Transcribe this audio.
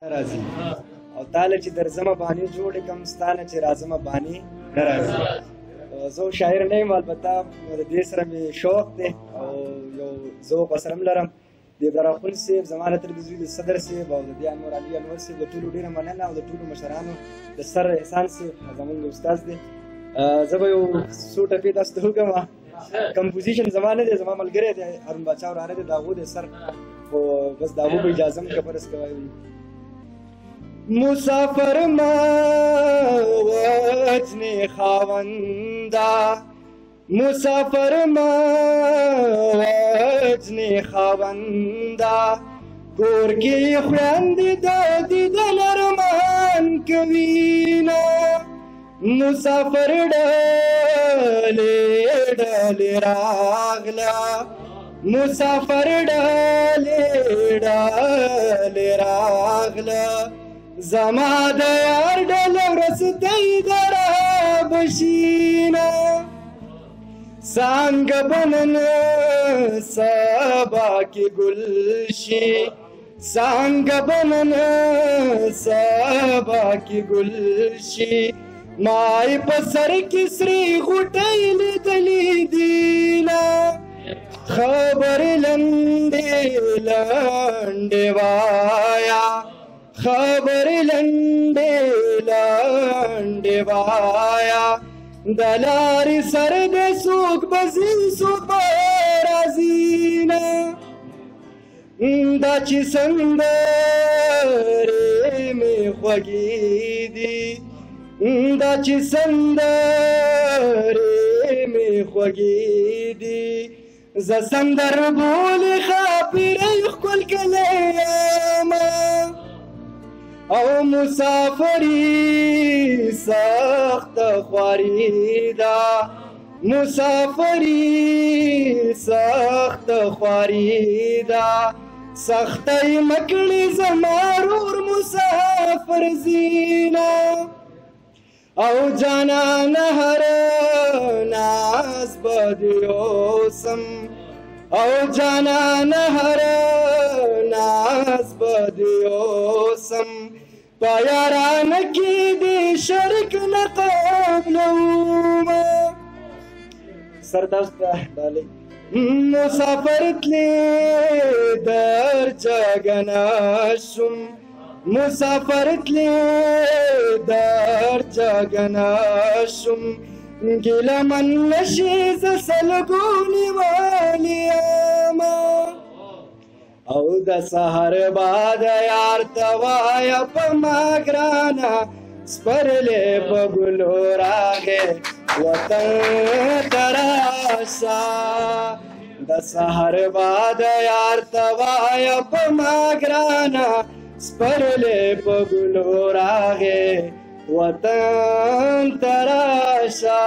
راځي او تعالی چې درځمه باندې جوړ کم ستانه چې راځمه باندې نه راځي. زه شاعر نه یم، البته د دې سره مې شوق دی او یو ذوق سره هم لرم. د عبدالرحمن صاحب زما نه تر د زوی د صدر صاحب او د دې انور علي انور صاحب د ټولو ډېره مننه او د ټولو مشرانو د سر احسان صاحب زموږ استاد دی. زه به یو څو ټپې تاسو ته وکړم. کمپوزیشن زما نه دی، زما ملګری دی هارون باچا وراره دی، د هغو د سر خو بس د هغو به اجازه م که فرض کوئ. مسافر ما وطن خاوندا، مسافر ما وطن خاوندا، کور کې خویندې د دیدن ارمان کوینه. مسافر ډلې ډلې راغله، مسافر ډلې ډلې راغله، زما د یار ډله ورستی د رابشینه. څانګه به نن سبا کې ګل شي، څانګه به نن سبا کې ګل شي، ما یې په سر کې سرې غوټۍ لیدلې دینه. خبرې لنډې لنډې وایه، خبرې لنډې لنډې وایه، د لارې سر دې څوک به ځي څوک به راځي نه. دا چې سندرې مې خوږې دي، دا چې سندرې مې خوږې دي، زه سندر بولې خاپیرۍ ښکل کلی یمه. او مسافري سخته خواري ده، مسافري سخته خواري ده، سختۍ مکړې زما ورور مسافر زینه. او جانانه هر ناز به دې اوسم، او جانانه هر ناز به دې اوسم، په یارانه کې دې شرک نه قبلومه. سر تاسو ته ډالۍ مسافر تلې در جګه نشم، مسافر تلې در جګه نشم، ګیله من نشي زه سلګو نیولې یمه. او د سحر باد یار ته وایه په ما ګرانه، سپرلی په ګلو راغې وطن ته راشه. د سحر باد یار ته وایه په ما ګرانه، سپرلی په ګلو راغې وطن ته راشه.